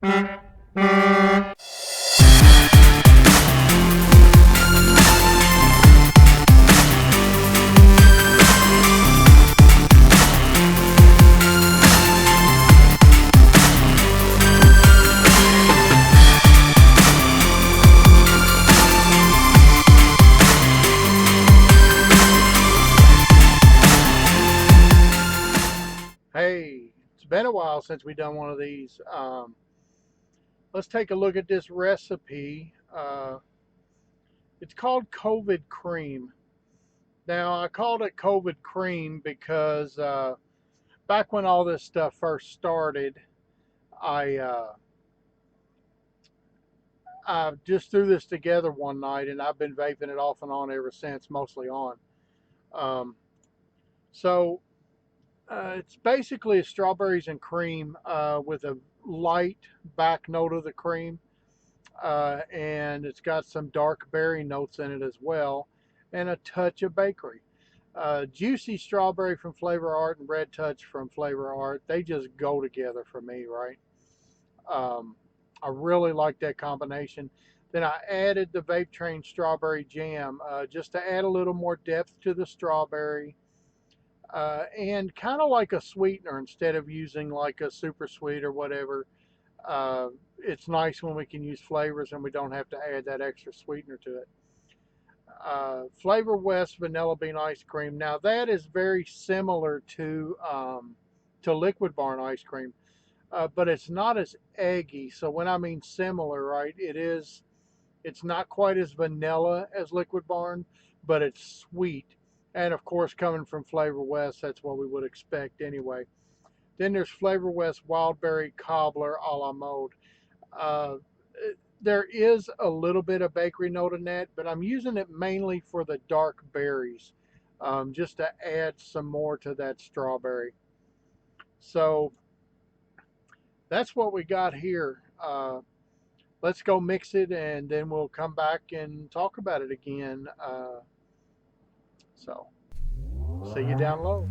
Hey, it's been a while since we done one of these. Let's take a look at this recipe. It's called COVID cream. Now, I called it COVID cream because back when all this stuff first started, I I just threw this together one night, and I've been vaping it off and on ever since, mostly on. Um, so it's basically strawberries and cream with a light back note of the cream, and it's got some dark berry notes in it as well, and a touch of bakery. Juicy strawberry from Flavor Art and Red Touch from Flavor Art, they just go together for me, right? Um, I really like that combination. Then I added the Vape Train strawberry jam just to add a little more depth to the strawberry, and kind of like a sweetener instead of using like a super sweet or whatever. It's nice when we can use flavors and we don't have to add that extra sweetener to it. Flavor West vanilla bean ice cream. Now that is very similar to Liquid Barn ice cream, but it's not as eggy. So when I mean similar, right, it is. It's not quite as vanilla as Liquid Barn, but it's sweet. And of course, coming from Flavor West, that's what we would expect anyway. Then there's Flavor West Wildberry Cobbler a la mode. Uh, there is a little bit of bakery note in that, but I'm using it mainly for the dark berries, just to add some more to that strawberry. So that's what we got here. Let's go mix it, and then we'll come back and talk about it again. So see you down low.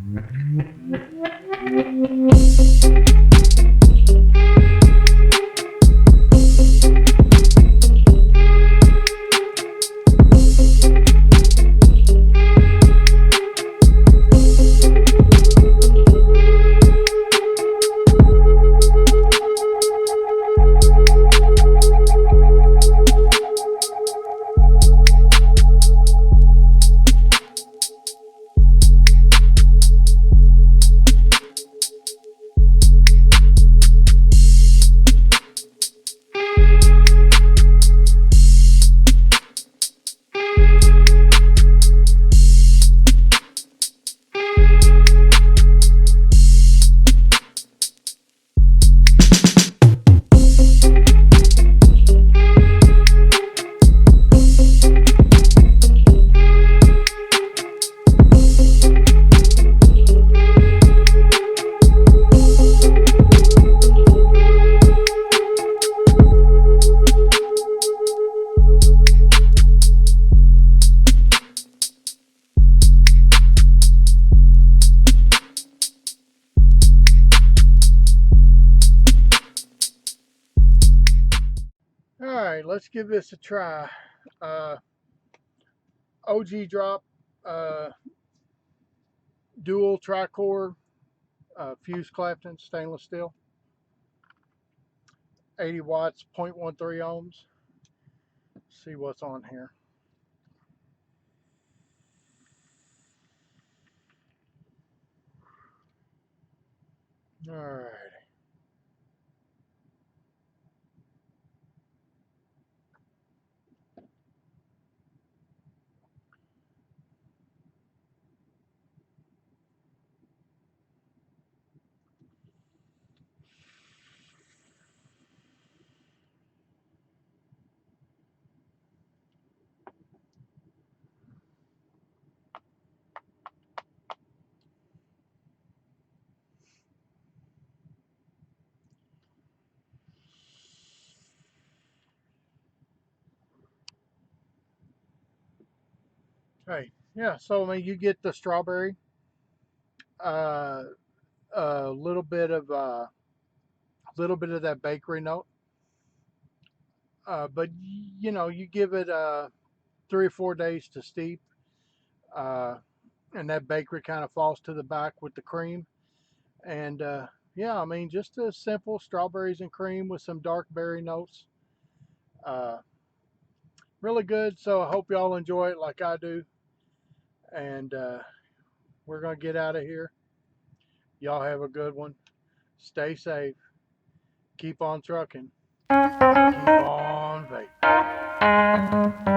All right, let's give this a try. Uh, OG drop, uh, dual tricore, fused Clapton stainless steel, 80 watts, 0.13 ohms. Let's see what's on here. All right. Hey, yeah. So I mean, you get the strawberry, uh, a little bit of that bakery note. But you know, you give it 3 or 4 days to steep, uh, and that bakery kind of falls to the back with the cream. And yeah, I mean, just a simple strawberries and cream with some dark berry notes. Uh, really good. So I hope y'all enjoy it like I do. And we're going to get out of here. Y'all have a good one. Stay safe. Keep on trucking. Keep on vaping.